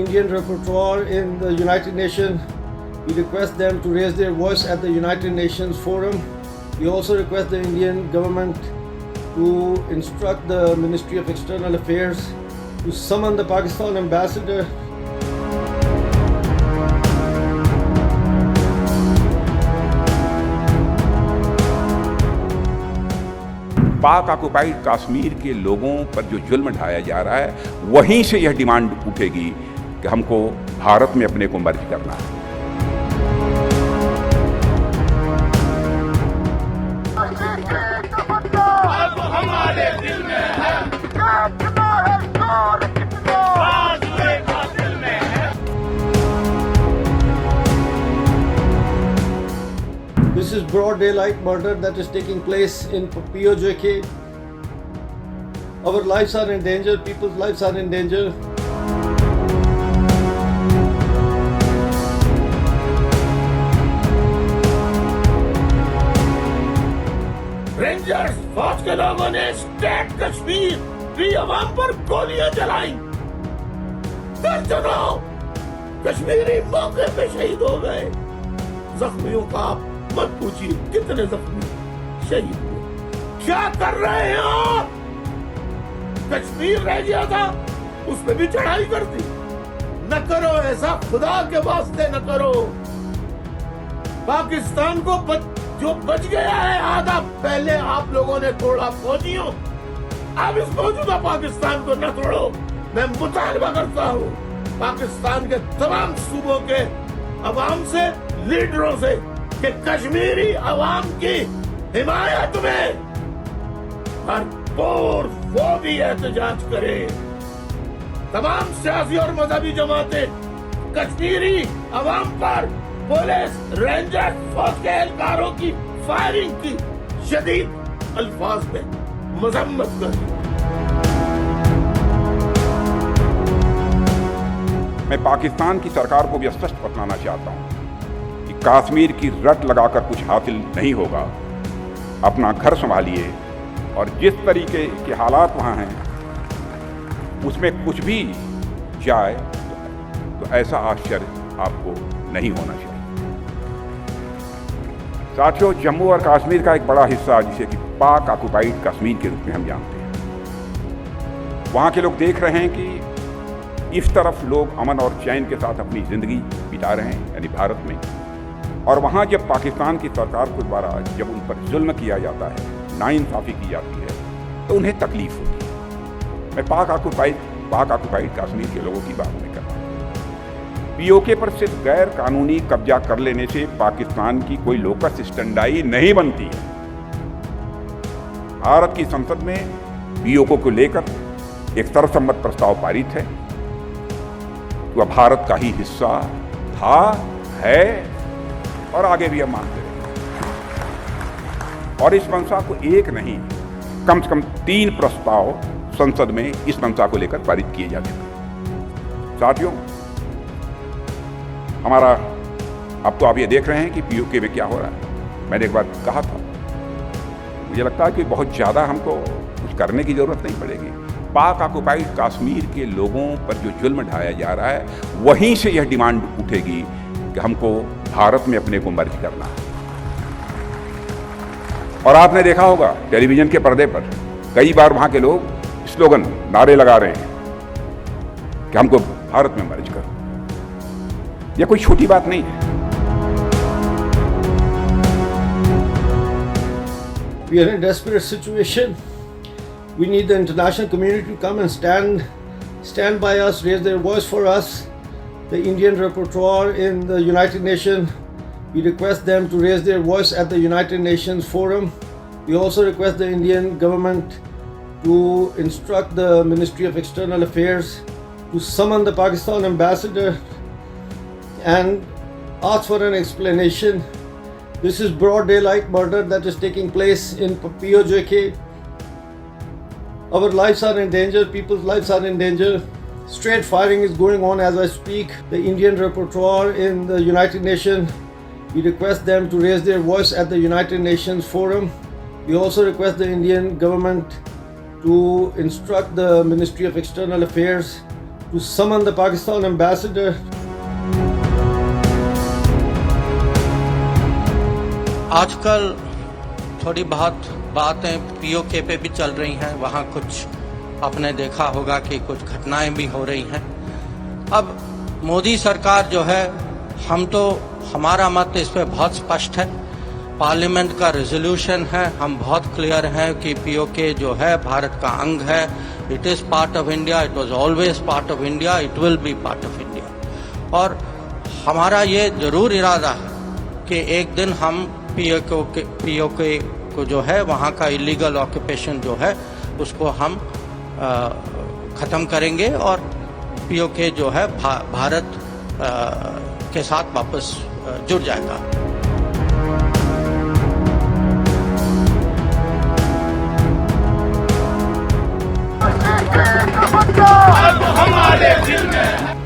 Indian rapporteur in the United Nations. We request them to raise their voice at the United Nations Forum. We also request the Indian government to instruct the Ministry of External Affairs to summon the Pakistan ambassador. पाक occupied Kashmir के लोगों पर जो जुल्म ढाया जा रहा है, वहीं से यह डिमांड उठेगी कि हमको भारत में अपने को मर्ज करना है। हमारे दिल में है, दिल में है। This is broad daylight murder that is taking place in POJK. Our lives are in danger, people's lives are in danger. Rangers फौज के लोगों ने स्टेट कश्मीर की आवाम पर गोलियां चलाई। दर्जनों कश्मीरी मौके पे शहीद हो गए। जख्मियों का मत पूछिए कितने जख्मी शहीद हुए। क्या कर रहे हैं आप? कश्मीर रह गया था, उस पर भी चढ़ाई कर दी। न करो ऐसा, खुदा के वास्ते न करो। पाकिस्तान को जो बच गया है आधा, पहले आप लोगों ने तोड़ा फौजियों, अब इस मौजूदा पाकिस्तान को न तोड़ो। मैं मुतालबा करता हूँ पाकिस्तान के तमाम सूबों के अवाम से, लीडरों से कि कश्मीरी अवाम की हिमायत में भरपूर वो भी एहतजाज करे। तमाम सियासी और मजहबी जमातें कश्मीरी अवाम पर पुलिस, रेंजर, फौज के एहलकारों की फायरिंग की शदीद अल्फाज में मजम्मत करें। मैं पाकिस्तान की सरकार को भी स्पष्ट बताना चाहता हूँ कि कश्मीर की रट लगाकर कुछ हासिल नहीं होगा। अपना घर संभालिए और जिस तरीके के हालात वहाँ हैं उसमें कुछ भी जाए तो ऐसा आश्चर्य आपको नहीं होना चाहिए। साथियों, जम्मू और कश्मीर का एक बड़ा हिस्सा जिसे कि पाक ऑक्युपाइड कश्मीर के रूप में हम जानते हैं, वहाँ के लोग देख रहे हैं कि इस तरफ लोग अमन और चैन के साथ अपनी ज़िंदगी बिता रहे हैं, यानी भारत में, और वहाँ जब पाकिस्तान की सरकार के द्वारा जब उन पर जुल्म किया जाता है, नाइंसाफ़ी की जाती है, तो उन्हें तकलीफ होती है। मैं पाक ऑक्युपाइड कश्मीर के लोगों की बात नहीं कर रहा हूँ। पीओके पर सिर्फ गैर कानूनी कब्जा कर लेने से पाकिस्तान की कोई लोकस स्टैंडाई नहीं बनती है। भारत की संसद में पीओके को लेकर एक सर्वसम्मत प्रस्ताव पारित है। वह भारत का ही हिस्सा था, है और आगे भी हम मानते रहेंगे। और इस मंशा को एक नहीं, कम से कम 3 प्रस्ताव संसद में इस मंशा को लेकर पारित किए जाते हैं। साथियों, हमारा अब तो आप ये देख रहे हैं कि पीओके में क्या हो रहा है। मैंने एक बार कहा था, मुझे लगता है कि बहुत ज़्यादा हमको कुछ करने की ज़रूरत नहीं पड़ेगी। पाक ऑक्युपाइड कश्मीर के लोगों पर जो जुल्म ढाया जा रहा है, वहीं से यह डिमांड उठेगी कि हमको भारत में अपने को मर्ज करना है। और आपने देखा होगा टेलीविज़न के पर्दे पर कई बार वहाँ के लोग स्लोगन, नारे लगा रहे हैं कि हमको भारत में मर्ज करो। यह कोई छोटी बात नहीं है। We are in a desperate situation. We need the international community to come and stand by us, raise their voice for us. The Indian rapporteur in the United Nations, we request them to raise their voice at the United Nations Forum. We also request the Indian government to instruct the Ministry of External Affairs to summon the Pakistan ambassador and ask for an explanation. This is broad daylight murder that is taking place in POJK. Our lives are in danger, people's lives are in danger. Straight firing is going on as I speak. The Indian rapporteur in the United Nations, we request them to raise their voice at the United Nations Forum. We also request the Indian government to instruct the Ministry of External Affairs to summon the Pakistan ambassador. आजकल थोड़ी बहुत बातें PoK पे भी चल रही हैं, वहाँ कुछ आपने देखा होगा कि कुछ घटनाएं भी हो रही हैं। अब मोदी सरकार जो है, हमारा मत इस पे बहुत स्पष्ट है। पार्लियामेंट का रेजोल्यूशन है, हम बहुत क्लियर हैं कि पीओके जो है भारत का अंग है। It is part of India, it was always part of India, it will be part of India. और हमारा ये जरूर इरादा है कि एक दिन हम पीओके को जो है वहाँ का इलीगल ऑक्यूपेशन जो है उसको हम ख़त्म करेंगे और पीओके जो है भारत के साथ वापस जुड़ जाएगा। हमारे दिल में